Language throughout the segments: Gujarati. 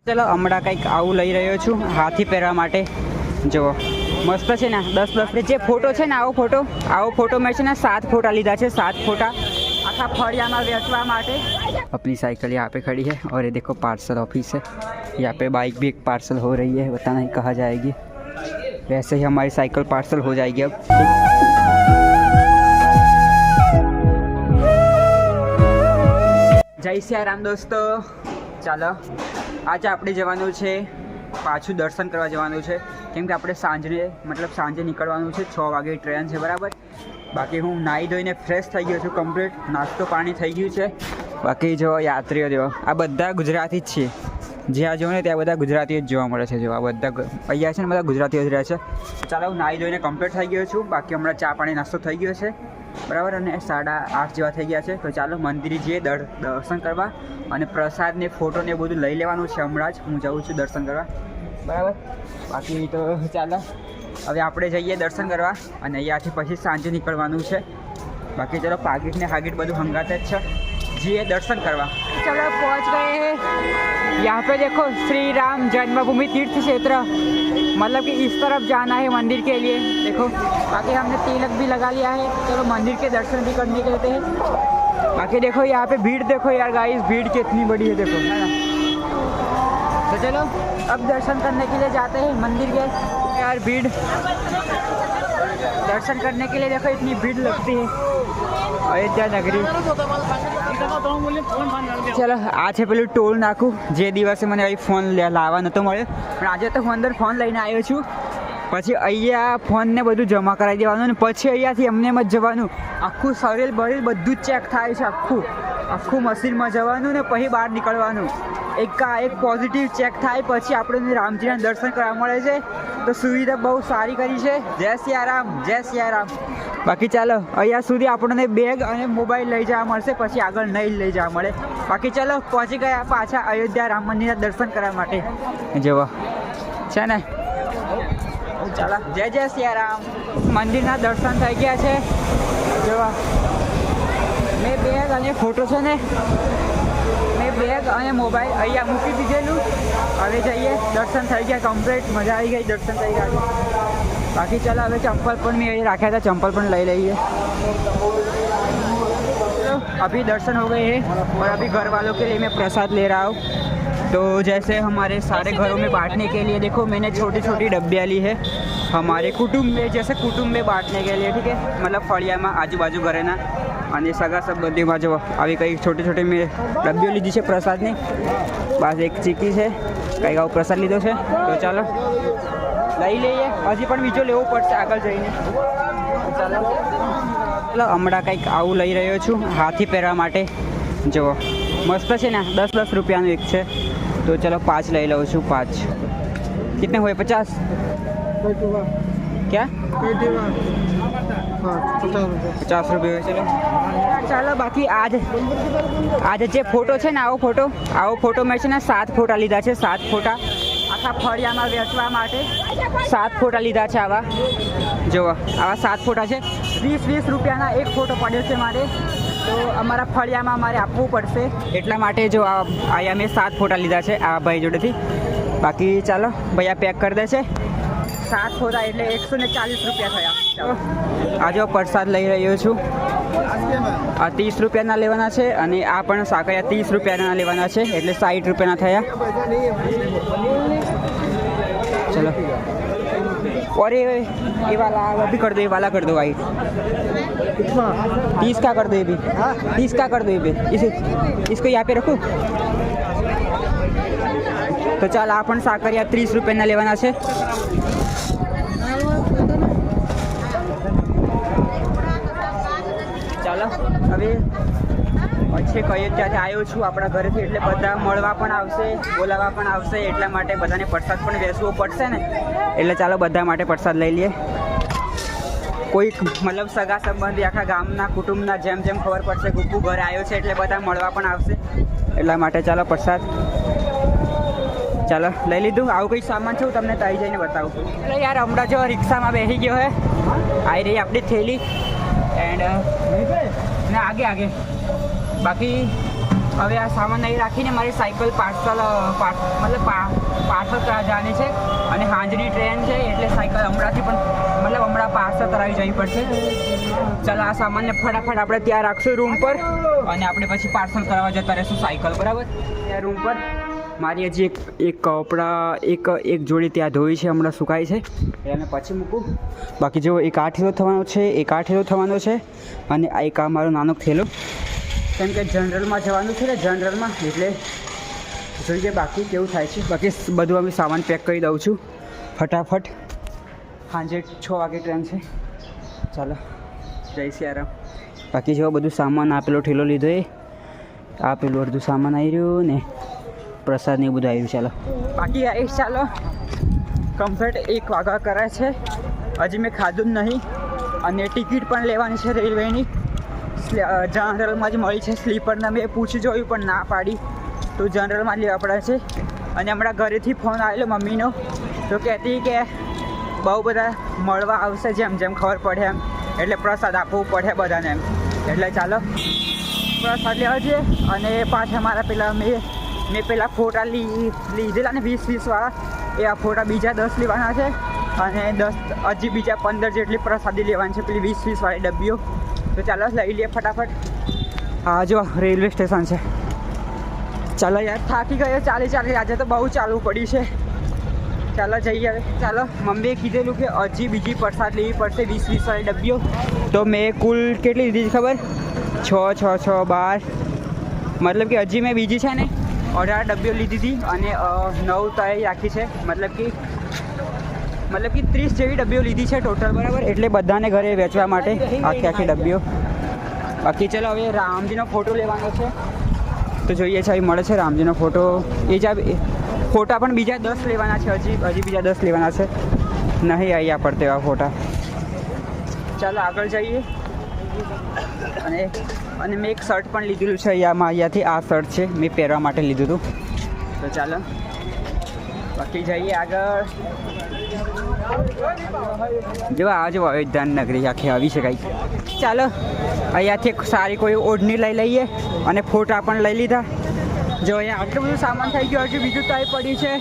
ચલો હમણાં કંઈક આવું લઈ રહ્યો છું હાથી પહેરવા માટે. જુઓ મસ્ત છે ને 10 જે ફોટો છે ને આવો ફોટો મેં છે ને 7 ફોટા લીધા છે. 7 फोटा आखा फड़िया बेचवा माटे. अपनी साइकिल यहाँ पे खड़ी है और ये देखो पार्सल ऑफिस है. यहाँ पे बाइक भी एक पार्सल हो रही है, पता नहीं कहाँ जाएगी. वैसे ही हमारी साइकिल पार्सल हो जाएगी अब. जय सिया राम दोस्तों. ચાલો આજે આપણે જવાનું છે પાછું દર્શન કરવા જવાનું છે, કેમ કે આપણે સાંજે નીકળવાનું છે. 6 વાગે ટ્રેન છે બરાબર. બાકી હું નાહી ધોઈને ફ્રેશ થઈ ગયો છું કમ્પ્લીટ. નાસ્તો પાણી થઈ ગયું છે. બાકી જો યાત્રીઓ જો આ બધા ગુજરાતી જ છે. જ્યાં જો ને ત્યાં બધા ગુજરાતીઓ જ જોવા મળે છે. જો આ બધા અહીંયા છે ને બધા ગુજરાતીઓ જ રહે છે. ચાલો હું નાહી ધોઈને કમ્પ્લીટ થઈ ગયો છું. બાકી હમણાં ચા પાણી નાસ્તો થઈ ગયો છે બરાબર, અને 8:30 જેવા થઈ ગયા છે. તો ચાલો મંદિરે જઈએ દર્શન કરવા, અને પ્રસાદ ને ફોટો ને બધું લઈ લેવાનું છે. હમણાં જ હું જાઉં છું દર્શન કરવા બરાબર. બાકી તો ચાલો હવે આપણે જઈએ દર્શન કરવા, અને અહીંયાથી પછી સાંજે નીકળવાનું છે. બાકી ચલો પાકીટ ને હાગીટ બધું હંગાતે જ છે. જઈએ दर्शन करवा. चलो पहुंच गए हैं. यहाँ पे देखो श्री राम जन्मभूमि तीर्थ क्षेत्र, मतलब कि इस तरफ जाना है मंदिर के लिए. देखो बाकी हमने तिलक भी लगा लिया है. चलो मंदिर के दर्शन भी करने के लेते हैं. बाकी देखो यहाँ पे भीड़ देखो यार गाइस, भीड़ कितनी बड़ी है देखो, है ना. तो चलो अब दर्शन करने के लिए जाते हैं मंदिर के. यार भीड़, दर्शन करने के लिए देखो इतनी भीड़ लगती है अयोध्या नगरी. चलो આ છે પેલું ટોલ નાખું. જે દિવસે મને અહીં ફોન લાવવા નહોતો મળ્યો, પણ આજે તો હું અંદર ફોન લઈને આવ્યો છું. પછી અહીંયા ફોનને બધું જમા કરાવી દેવાનું, અને પછી અહીંયાથી એમને એમ જ જવાનું. આખું શરીર બરીર બધું જ ચેક થાય છે. આખું મશીનમાં જવાનું ને પછી બહાર નીકળવાનું. એક પોઝિટિવ ચેક થાય પછી આપણે રામજીના દર્શન કરવા મળે છે. તો સુવિધા બહુ સારી કરી છે. જય સિયારામ, જય સિયારામ. બાકી ચાલો અહીંયા સુધી આપણને બેગ અને મોબાઈલ લઈ જવા મળશે, પછી આગળ નહીં લઈ જવા મળે. બાકી ચાલો પહોંચી ગયા પાછા અયોધ્યા રામ મંદિરના દર્શન કરવા માટે. જુઓ છે ને, ચાલો જય જય સિયારામ. મંદિરના દર્શન થઈ ગયા છે. જુઓ મેં બેગ અને ફોટો છે ને, મેં બેગ અને મોબાઈલ અહીંયા મૂકી દીધેલું. હવે જઈએ. દર્શન થઈ ગયા કમ્પ્લીટ, મજા આવી ગઈ, દર્શન થઈ ગયા. बाकी चलो अभी चंपल पर मैं यही रखा था, चंपल पर ले लीजिए. तो अभी दर्शन हो गए हैं और अभी घर वालों के लिए मैं प्रसाद ले रहा हूँ. तो जैसे हमारे सारे घरों में बांटने के लिए देखो मैंने छोटी छोटी डब्बियाँ ली है. हमारे कुटुंब में जैसे कुटुंब में बांटने के लिए, ठीक है, मतलब फड़ियाમાં આજુબાજુ ઘરેના અને સગા સંબંધીમાં જો આવી કંઈ છોટી છોટી મેં ડબ્બીઓ લીધી છે પ્રસાદની. બસ એક ચીકી છે, કંઈક આવો પ્રસાદ લીધો છે. તો ચાલો લઈ લઈએ. હજી પણ બીજો લેવો પડશે આગળ જઈને. ચાલો હમણાં કંઈક આવું લઈ રહ્યો છું હાથી પહેરવા માટે. જુઓ મસ્ત છે ને, 10 રૂપિયાનું એક છે. તો ચલો 5 લઈ લઉં છું. 5 कितने हुए? 50 क्या? 50 रुपये. चलो ચાલો બાકી આજે જે ફોટો છે ને આવો ફોટો મેં છે ને 7 ફોટા લીધા છે. 7 ફોટા આખા ફળિયામાં વેચવા માટે 7 ફોટા લીધા છે. આવા જુઓ આવા 7 ફોટા છે. 20 રૂપિયાના એક ફોટો પડ્યો છે મારે. તો અમારા ફળિયામાં અમારે આપવું પડશે, એટલા માટે જો અહીંયા મેં 7 ફોટા લીધા છે આ ભાઈ જોડેથી. બાકી ચાલો ભૈયા પેક કરી દે છે. 7 ફોટા એટલે 140 રૂપિયા થયા. આ જો પ્રસાદ લઈ રહ્યો છું. આ 30 રૂપિયાના લેવાના છે, અને આ પણ સાકરિયા 30 રૂપિયાના લેવાના છે, એટલે 60 રૂપિયાના થયા. चलो और ये वाला अभी कर दो, ये वाला कर दो भाई. 30 का कर दो ये भी. 30 का कर दो ये भी. इसको यहाँ पे रखो. तो ચાલ આ પણ સાકરિયા 30 રૂપિયાના લેવાના છે. ચાલો હવે પછી કહીએ ત્યાંથી આવ્યો છું આપણા ઘરેથી, એટલે બધા મળવા પણ આવશે, બોલાવવા પણ આવશે. એટલા માટે બધાને પ્રસાદ પણ વેચવો પડશે ને, એટલે ચાલો બધા માટે પ્રસાદ લઈ લઈએ. કોઈક મતલબ સગા સંબંધી આખા ગામના કુટુંબના જેમ ખબર પડશે ગુપ્પુ ઘરે આવ્યો છે, એટલે બધા મળવા પણ આવશે. એટલા માટે ચાલો પ્રસાદ ચાલો લઈ લીધું. આવું કંઈ સામાન છે હું તમને ત્યાં જઈને બતાવું. એટલે યાર હમણાં જો રિક્ષામાં બેસી ગયો હે, આવી રહી આપણી થેલી એન્ડ ને આગે બાકી હવે આ સામાન અહીં રાખીને મારી સાયકલ પાર્સલ કરવા જવાની છે અને સાંજની ટ્રેન છે એટલે સાયકલ હમણાંથી પણ હમણાં પાર્સલ કરાવી જવી પડશે. ચાલો આ સામાનને ફટાફટ આપણે ત્યાં રાખશું રૂમ પર અને આપણે પછી પાર્સલ કરાવવા જતા રહીશું સાયકલ. બરાબર, ત્યાં રૂમ પર મારી હજી એક કપડાં એક જોડી ત્યાં ધોઈ છે, હમણાં સુકાય છે એને પછી મૂકું. બાકી જો એક આ થેલો થવાનો છે, એક આ થેલો થવાનો છે અને આ એક આ મારો નાનો થેલો, કેમ કે જનરલમાં જવાનું છે ને, જનરલમાં એટલે જોઈએ બાકી કેવું થાય છે. બાકી બધું અમે સામાન પેક કરી દઉં છું ફટાફટ. સાંજે 6 વાગે ટ્રેન છે. ચાલો જય સિયારામ. બાકી જો બધું સામાન આપેલો ઠેલો લીધો એ આપેલું અડધું સામાન આવી રહ્યું ને પ્રસાદ ને બધું આવ્યું. ચાલો બાકી આવીશ. ચાલો કમ્પ્લીટ 1 વાગ્યા કરે છે, હજી મેં ખાધું જ નહીં અને ટિકિટ પણ લેવાની છે રેલવેની. જનરલમાં જ મળી છે, સ્લીપરના મેં પૂછી જોયું પણ ના પાડી, તો જનરલમાં લેવા પડે છે. અને હમણાં ઘરેથી ફોન આવેલો મમ્મીનો, તો કહેતી કે બહુ બધા મળવા આવશે જેમ જેમ ખબર પડે એમ, એટલે પ્રસાદ આપવું પડે બધાને એમ. એટલે ચાલો પ્રસાદ લેવા છે. અને પાછા મારા પેલા મેં પેલા ફોટા લીધેલા ને 20 વાળા, એ આ ફોટા બીજા 10 લેવાના છે અને 10 હજી બીજા 15 જેટલી પ્રસાદી લેવાની છે, પેલી 20 વાળી ડબ્બીઓ. તો ચાલો લઈ લઈએ ફટાફટ. હા જો રેલવે સ્ટેશન છે. ચાલો યાર થાકી ગયો ચાલી આજે તો બહુ ચાલવું પડી છે. ચાલો જઈએ હવે. ચાલો મમ્મીએ કીધેલું કે હજી બીજી પ્રસાદ લેવી પડશે 20 વાળી ડબ્બીઓ. તો મેં કુલ કેટલી લીધી ખબર? 6 12, મતલબ કે હજી મેં બીજી છે ને 18 ડબ્બીઓ લીધી હતી અને 9 તય રાખી છે, મતલબ કે 30 જેવી ડબ્બીઓ લીધી છે ટોટલ. બરાબર, એટલે બધાને ઘરે વેચવા માટે આખી ડબ્બીઓ. બાકી ચલો હવે રામજીનો ફોટો લેવાનો છે, તો જોઈએ છે મળે છે રામજીનો ફોટો. એ જ ફોટા પણ બીજા 10 લેવાના છે, હજી બીજા 10 લેવાના છે, નહીં અહીંયા પડતે એવા ફોટા. ચાલો આગળ જઈએ. અને મેં એક શર્ટ પણ લીધેલું છે અહીંયાથી. આ શર્ટ છે, મેં પહેરવા માટે લીધું હતું. તો ચાલો બાકી જઈએ આગળ. જો આ જો અયોધ્યા નગરી આખી આવી છે કંઈક. ચાલો અહીંયાથી સારી કોઈ ઓઢણી લઈ લઈએ અને ફોટા પણ લઈ લીધા. જો અહીંયા આટલું બધું સામાન થઈ ગયું, હજુ બીજું તય પડી છે.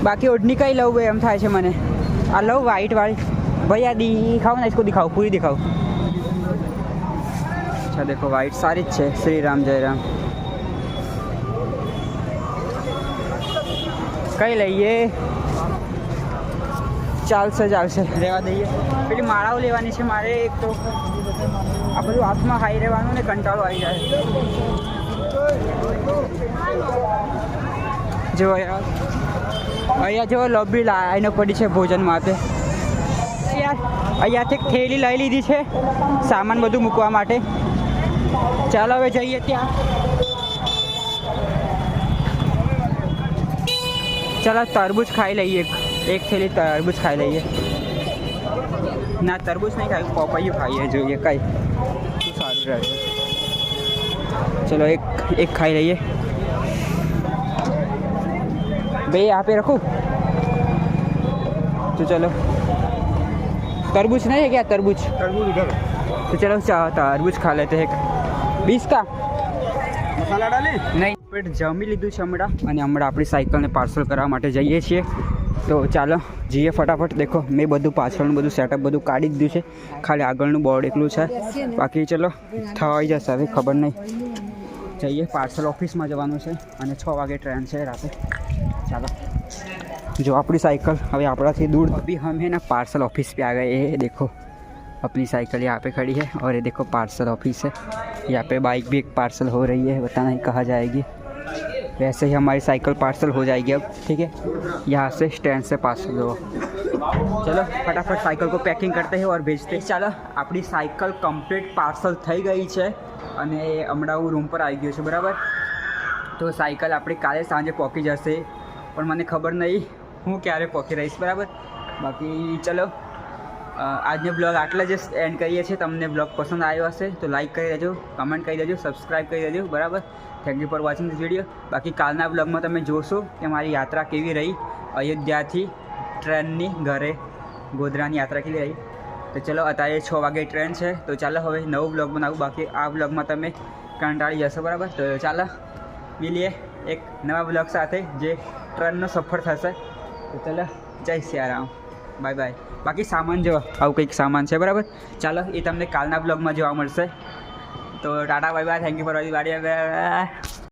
બાકી ઓઢણી કઈ લઉં એમ થાય છે મને. આ લઉં વ્હાઈટ વાળી. ભાઈ આ દિખાઓ ને, इसको दिखाओ, पूरी दिखाओ. अच्छा देखो वाइट सारी જ છે. શ્રી રામ જય રામ. કઈ લઈએ? ચાલશે રહેવા દઈએ. પેલી માળાઓ લેવાની છે મારે એક. તો આ બધું હાથમાં હાઈ રહેવાનું ને કંટાળો આવી જાય. જો યાર અહીંયા જો લોબી લાઈને પડી છે ભોજન માટે. યાર અહીંયાથી થેલી લઈ લીધી છે સામાન બધું મૂકવા માટે. ચાલો હવે જઈએ ત્યાં. ચાલો તરબૂચ ખાઈ લઈએ. એક થેલી તરબૂચ ખાઈ લઈએ. ના તરબૂચ નહીં ખાઈ, પપૈયું ખાઈએ. જોઈએ કઈ શું સારું રહેશે. ચલો એક ખાઈ લઈએ. બે આપે રખું. તો ચલો तरबूज नहीं है क्या? तरबूज इधर. तो चलो तरबूज खा लेते हैं. 20 का मसाला डाले नहीं. પેટ જમી લીધું છે હમણાં અને હમણાં આપણી સાયકલને પાર્સલ કરવા માટે જઈએ છીએ. તો ચાલો જઈએ ફટાફટ. દેખો મેં બધું પાછળનું બધું સેટઅપ બધું કાઢી દીધું છે, ખાલી આગળનું બોર્ડ એકલું છે. બાકી ચલો થવાઈ જશે હવે, ખબર નહીં. જઈએ પાર્સલ ઓફિસમાં જવાનું છે અને 6 વાગે ટ્રેન છે રાતે. ચાલો जो अपनी साइकिल अभी अपना से दूर. अभी हम है ना पार्सल ऑफिस पे आ गए हैं. देखो अपनी साइकिल यहाँ पे खड़ी है और ये देखो पार्सल ऑफिस है. यहाँ पे बाइक भी एक पार्सल हो रही है, पता नहीं कहाँ जाएगी. वैसे ही हमारी साइकिल पार्सल हो जाएगी अब. ठीक है, यहाँ से स्टैंड से पार्सल हो. चलो फटाफट साइकिल को पैकिंग करते हैं और भेजते हैं. ચાલો આપણી સાયકલ કમ્પ્લીટ પાર્સલ થઈ ગઈ છે અને હમણાં હું રૂમ પર આવી ગયો છું. બરાબર, તો સાયકલ આપણી કાલે સાંજે પહોંચી જશે, પણ મને ખબર નહીં હું ક્યારે પહોંચી રહીશ. બરાબર, બાકી ચલો આજનો બ્લોગ આટલા જ એન્ડ કરીએ છીએ. તમને બ્લોગ પસંદ આવ્યો હશે તો લાઈક કરી દેજો, કમેન્ટ કરી દેજો, સબસ્ક્રાઈબ કરી દેજો. બરાબર, thank you for watching this video. બાકી કાલના બ્લોગમાં તમે જોશો કે મારી યાત્રા કેવી રહી, અયોધ્યાથી ટ્રેનની ઘરે ગોધરાની યાત્રા કેવી રહી. તો ચલો અત્યારે 6 વાગે ટ્રેન છે. તો ચાલો હવે નવું બ્લોગ બનાવું. બાકી આ બ્લોગમાં તમે કંટાળી જશો બરાબર. તો ચાલો મળીએ એક નવા બ્લોગ સાથે જે ટ્રેનનો સફર થશે. તો ચાલો જય સિયારામ, બાય બાય. બાકી સામાન જો આવું કંઈક સામાન છે બરાબર. ચાલો એ તમને કાલના બ્લોગમાં જોવા મળશે. તો Tata bye bye, thank you for watching.